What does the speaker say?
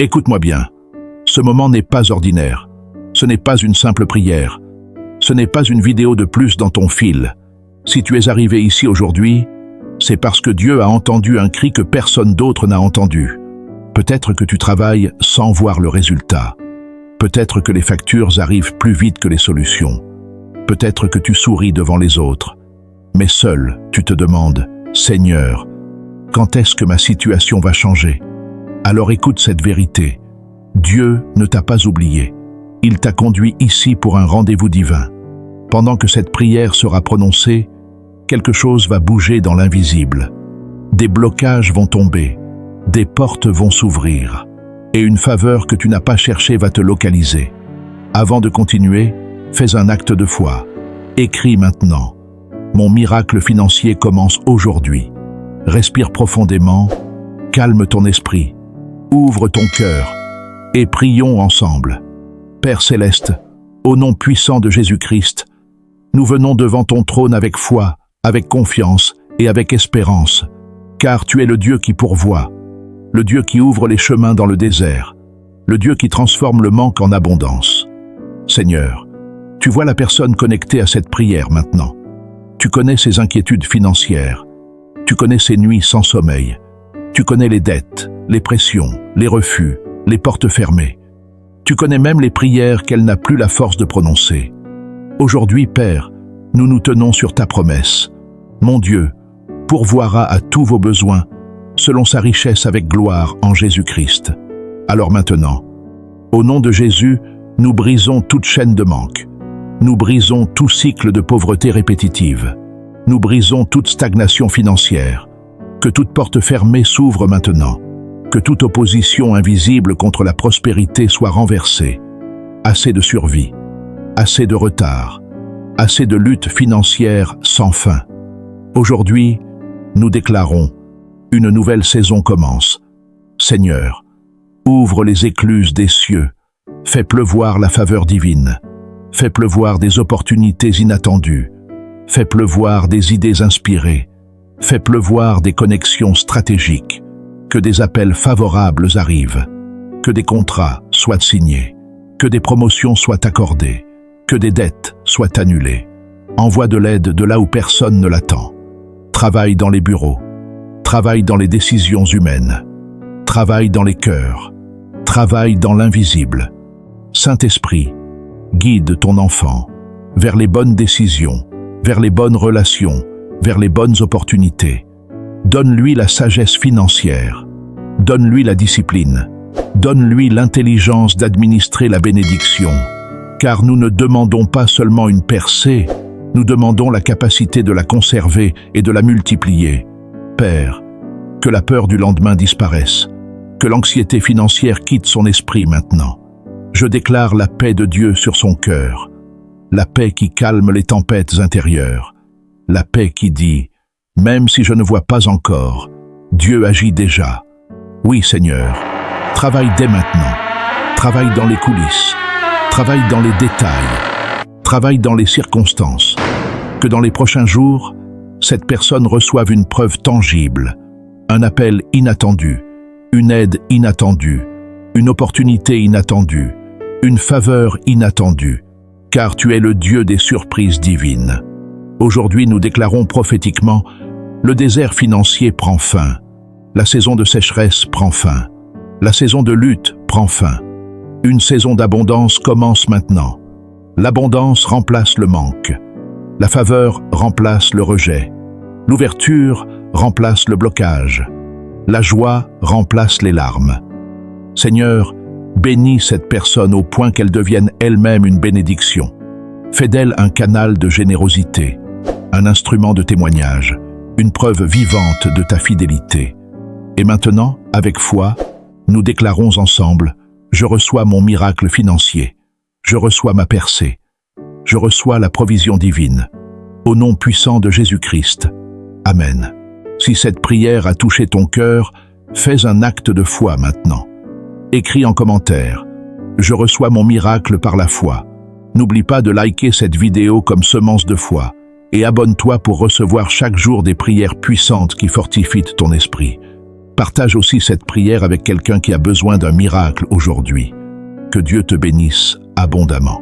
Écoute-moi bien. Ce moment n'est pas ordinaire. Ce n'est pas une simple prière. Ce n'est pas une vidéo de plus dans ton fil. Si tu es arrivé ici aujourd'hui, c'est parce que Dieu a entendu un cri que personne d'autre n'a entendu. Peut-être que tu travailles sans voir le résultat. Peut-être que les factures arrivent plus vite que les solutions. Peut-être que tu souris devant les autres. Mais seul, tu te demandes, « Seigneur, quand est-ce que ma situation va changer ?» Alors écoute cette vérité. Dieu ne t'a pas oublié. Il t'a conduit ici pour un rendez-vous divin. Pendant que cette prière sera prononcée, quelque chose va bouger dans l'invisible. Des blocages vont tomber, des portes vont s'ouvrir, et une faveur que tu n'as pas cherchée va te localiser. Avant de continuer, fais un acte de foi. Écris maintenant. Mon miracle financier commence aujourd'hui. Respire profondément, calme ton esprit, ouvre ton cœur, et prions ensemble. Père céleste, au nom puissant de Jésus-Christ, nous venons devant ton trône avec foi, avec confiance et avec espérance, car tu es le Dieu qui pourvoit, le Dieu qui ouvre les chemins dans le désert, le Dieu qui transforme le manque en abondance. Seigneur, tu vois la personne connectée à cette prière maintenant. Tu connais ses inquiétudes financières, tu connais ses nuits sans sommeil, tu connais les dettes, les pressions, les refus, les portes fermées. Tu connais même les prières qu'elle n'a plus la force de prononcer. Aujourd'hui, Père, nous nous tenons sur ta promesse. Mon Dieu pourvoira à tous vos besoins, selon sa richesse avec gloire en Jésus-Christ. Alors maintenant, au nom de Jésus, nous brisons toute chaîne de manque. Nous brisons tout cycle de pauvreté répétitive. Nous brisons toute stagnation financière. Que toute porte fermée s'ouvre maintenant. Que toute opposition invisible contre la prospérité soit renversée. Assez de survie, assez de retard, assez de lutte financière sans fin. Aujourd'hui, nous déclarons, une nouvelle saison commence. Seigneur, ouvre les écluses des cieux, fais pleuvoir la faveur divine, fais pleuvoir des opportunités inattendues, fais pleuvoir des idées inspirées, fais pleuvoir des connexions stratégiques, que des appels favorables arrivent, que des contrats soient signés, que des promotions soient accordées, que des dettes soient annulées. Envoie de l'aide de là où personne ne l'attend. Travaille dans les bureaux, travaille dans les décisions humaines, travaille dans les cœurs, travaille dans l'invisible. Saint-Esprit, guide ton enfant vers les bonnes décisions, vers les bonnes relations, vers les bonnes opportunités. Donne-lui la sagesse financière, donne-lui la discipline, donne-lui l'intelligence d'administrer la bénédiction, car nous ne demandons pas seulement une percée, nous demandons la capacité de la conserver et de la multiplier. Père, que la peur du lendemain disparaisse, que l'anxiété financière quitte son esprit maintenant. Je déclare la paix de Dieu sur son cœur, la paix qui calme les tempêtes intérieures, la paix qui dit « Même si je ne vois pas encore, Dieu agit déjà. » Oui, Seigneur, travaille dès maintenant, travaille dans les coulisses, travaille dans les détails, travaille dans les circonstances. Que dans les prochains jours, cette personne reçoive une preuve tangible, un appel inattendu, une aide inattendue, une opportunité inattendue, une faveur inattendue, car tu es le Dieu des surprises divines. Aujourd'hui, nous déclarons prophétiquement, le désert financier prend fin, la saison de sécheresse prend fin, la saison de lutte prend fin. Une saison d'abondance commence maintenant. L'abondance remplace le manque. La faveur remplace le rejet. L'ouverture remplace le blocage. La joie remplace les larmes. Seigneur, bénis cette personne au point qu'elle devienne elle-même une bénédiction. Fais d'elle un canal de générosité, un instrument de témoignage, une preuve vivante de ta fidélité. Et maintenant, avec foi, nous déclarons ensemble, je reçois mon miracle financier, je reçois ma percée, je reçois la provision divine. Au nom puissant de Jésus-Christ. Amen. Si cette prière a touché ton cœur, fais un acte de foi maintenant. Écris en commentaire, je reçois mon miracle par la foi. N'oublie pas de liker cette vidéo comme semence de foi et abonne-toi pour recevoir chaque jour des prières puissantes qui fortifient ton esprit. Partage aussi cette prière avec quelqu'un qui a besoin d'un miracle aujourd'hui. Que Dieu te bénisse abondamment.